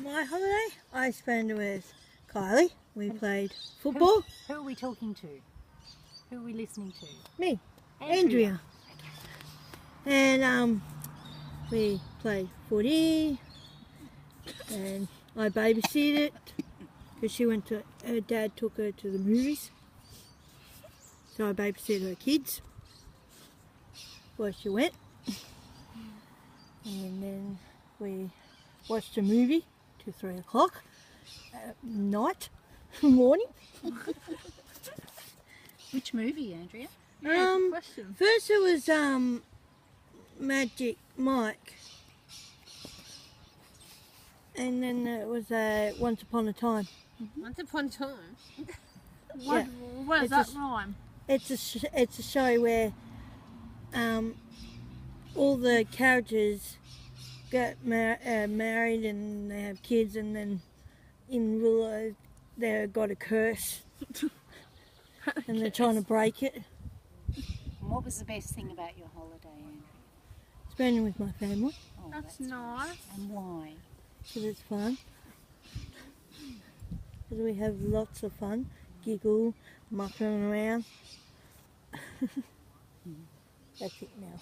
My holiday, I spent with Kylie. We played football. Who are we talking to? Who are we listening to? Me, Andrea. And we played footy, and I babysitted because she went to. Her dad took her to the movies, so I babysitted her kids while she went, and then we watched a movie till 3 o'clock at night, morning. Which movie, Andrea? Question. First it was Magic Mike, and then it was Once Upon a Time. Once upon a time. Yeah. What does It's that rhyme? It's a show where all the characters get married and they have kids, and then in real life they've got a curse and they're trying to break it. And what was the best thing about your holiday, Andrea? Spending with my family Oh, That's nice. And why? because it's fun. Because we have lots of fun, giggle, mucking around. That's it now.